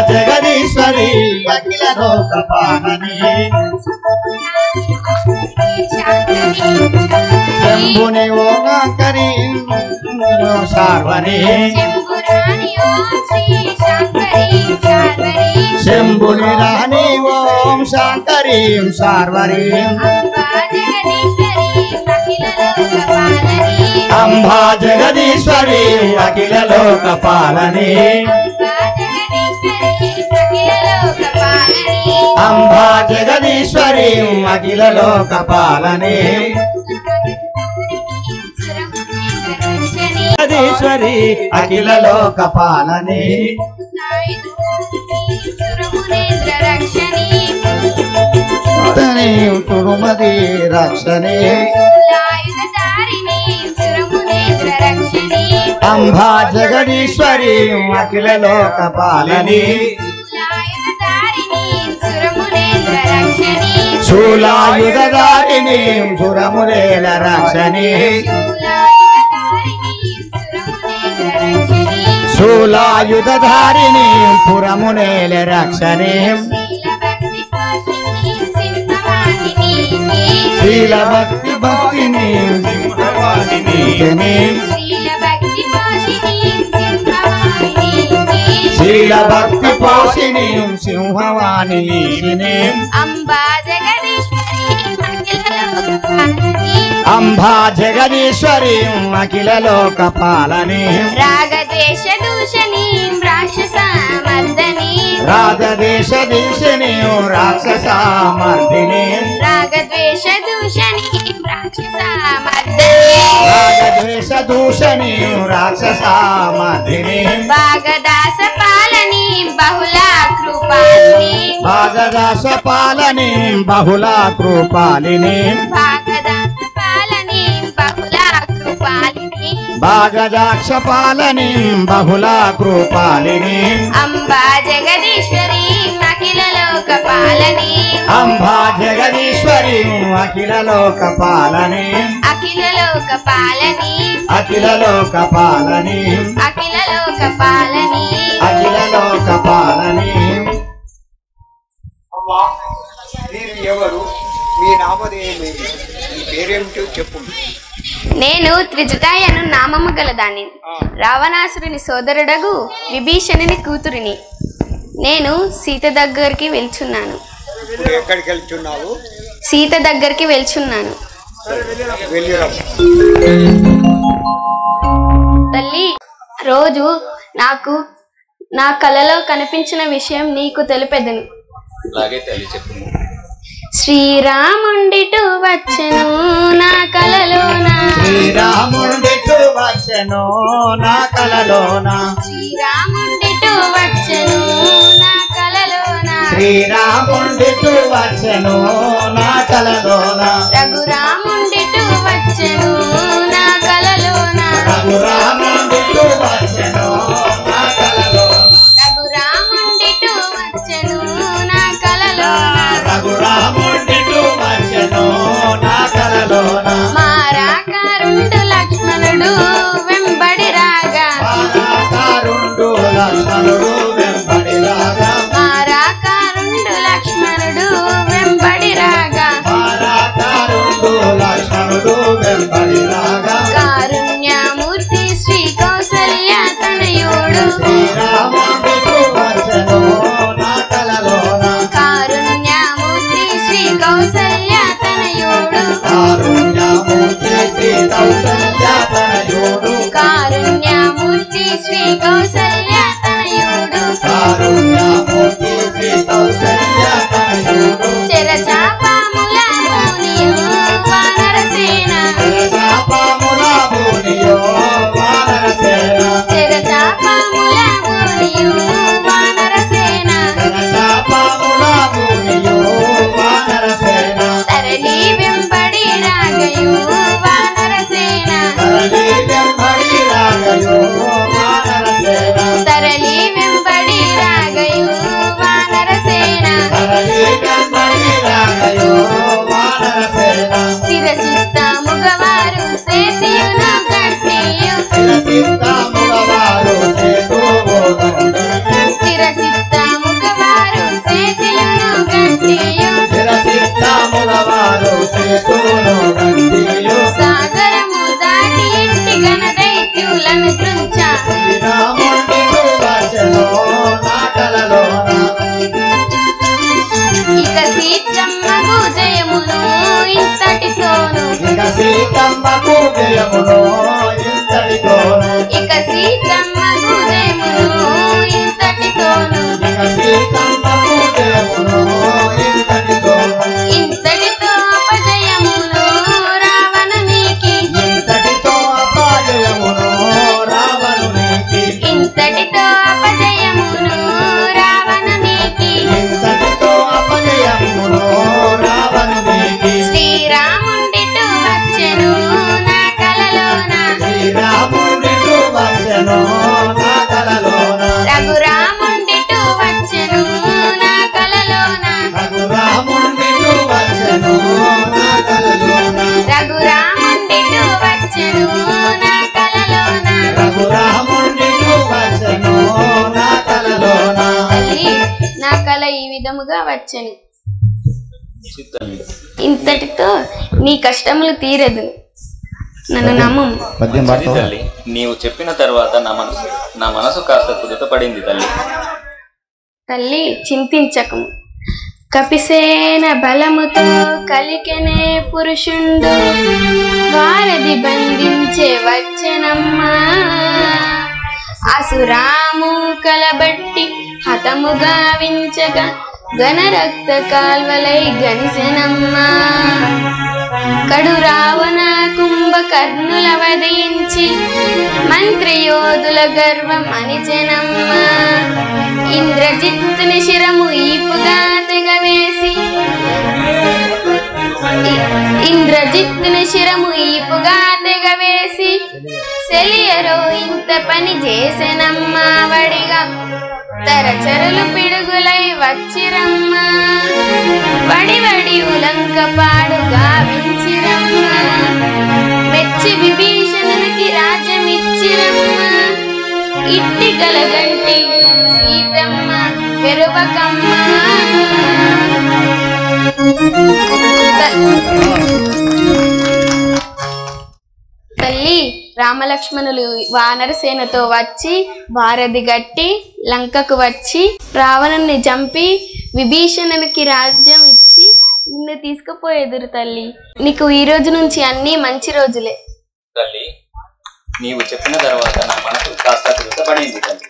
జగదీశ్వరి అఖిల లోక పాలని శంభుని ఓంకారి శార్వరి శంభుని రాణి ఓం శాంకరి శార్వరి అంబా జగదీశ్వరి అఖిల లోక పాలని అంబా జగదీశ్వరి అఖిల లోక పాలని జగదీశ్వరి అఖిల లోక పాలని తురుమది రక్షణి అంబా జగదీశ్వరి అఖిల లోక పాలని శూలాయుధారిణి సురమురేల రక్షణి శూలాయుధారిణి పురమునేల రక్షణి శీల భక్తి భక్తిని శీల భక్తి పోషిణి సింహవాణి అంబా జగదీశ్వరి అఖిల లోక పాలని రాగద్వేష దూషణి రాక్షస మర్దని రాగద్వేష దూషణి రాక్షస మర్దిని రాగద్వేష దూషణి రాక్షస మర్దని రాగద్వేష దూషణి రాక్షస మర్దిని భాగదాస పాలని బహుళ కృపాలిని భాగదాస పాలని బహుళ కృపాలిని భాగదాస పాలని బహుళ కృపాలిని భాగదాక్ష పాలని బహుళ కృపాలిని అంబా జగదీశ్వరి అఖిల లోక పాలని అంబా జగదీశ్వరి అఖిల లోక పాలని అఖిల లోక పాలని అఖిల లోక పాలని అఖిల లోక పాలని అఖిల లోక పాలని. అమ్మా మీరు ఎవరు? మీ నామధేయమేమి? మీ పేరేమిటో చెప్పు. నేను త్రిజటాయను నామము గలదాన్ని, రావణాసురుని సోదరుడగు విభీషణుని కూతురిని. నేను సీత దగ్గరికి వెళ్చున్నాను. ఎక్కడికి వెళ్తున్నావు? సీత దగ్గరికి వెళ్చున్నాను. తల్లి, రోజు నాకు నా కలలో కనిపించిన విషయం నీకు తెలిపెదను. శ్రీరాముండిటు వచ్చెను నా కలలోన, శ్రీరాముండిటు వచ్చెను నా కలలోన, శ్రీరాముండిటు వచ్చెను నా కలలోన, శ్రీరాముండిటు వచ్చెను నా కలలోన, రఘురాముండిటు వచ్చెను నా కలలోన, రఘురాముండిటు వచ్చెను నా కలలోన, రఘురాముండిటు వచ్చెను నా కలలోన, రఘురాముండిటు వచ్చెను నా కలలోన, మారాకారుండు లక్ష్మణుడు వెంబడి రాగా, మారాకారుండు లక్ష్మణుడు వెంబడి రాగా, మారాకారుండు లక్ష్మణుడు వెంబడి రాగా, మారాకారుండు లక్ష్మణుడు వెంబడి రాగా, కారుణ్యమూర్తి శ్రీ కౌసల్య తనయ సీతమ్మకు జయమును ఇంతటితోను ఇక సీతమ్మకు జయమును ఇంతటితోను ఇక సీతమ్మకు జయమును ఇంతటితోను ఇంతటితో అపజయమును రావణునికి ఇంతటితో అపజయమును రావణునికి ఇంతటితో అపజయమును రావణునికి ఇంతటితో అపజయమును రావణునికి శ్రీరాముండిటు వచ్చెను నా కలలోన శ్రీరాముడిటు వచ్చెను నా కలలోన రఘురాముండిటు వచ్చెను నా కలలోన రఘురాముడిటు వచ్చెను నా కలలోన రఘురాముండిటు వచ్చెను నా కలలోన రఘురాముడిటు వచ్చెను నా కలలోన తల్లి నా కల ఈ విధముగా వచ్చెను ఇంతటితో నీ కష్టములు తీరదు నన్ను నమ్ము సరే తల్లి, నీవు చెప్పిన తర్వాత నా మనసు కాస్త కుదుటపడింది తల్లి. తల్లి చింతించకము కపిసేన బలముతో కలికెనే పురుషుండు వారధి బంధించే వచ్చెనమ్మా అసురాము కలబట్టి హతముగా వించగా ఘనరక్త కాల్వలై గనిసెనమ్మా కడు రావణ కుంభకర్ణుల వధించి మంత్రయోధుల గర్వం అనిచెనమ్మా ఇంద్రజిత్తుని శిరము ఈపుగా తెగవేసి ఇంద్రజిత్తుని శిరము ఈపుగా తెగవేసి సెలియరో ఇంత పని చేసెనమ్మా వడిగా తరచరులు పిడుగులై వచ్చిరమ్మా వడి వడి ఉలంక పాడుగా వించిరమ్మా మెచ్చి విభీషణునికి రాజ్యమిచ్చిరమ్మా ఇట్టి కలగంటి సీతమ్మ వెరువకమ్మ తల్లి రామలక్ష్మణులు వానరసేనతో వచ్చి వారధి గట్టి లంకకు వచ్చి రావణుని చంపి విభీషణునికి రాజ్యం ఇచ్చి నిన్ను తీసుకుపోయేదురు తల్లి నీకు ఈ రోజు నుంచి అన్ని మంచి రోజులే తల్లి, నీవు చెప్పిన తర్వాత నా మనసు కాస్త కుదుటపడింది తల్లి.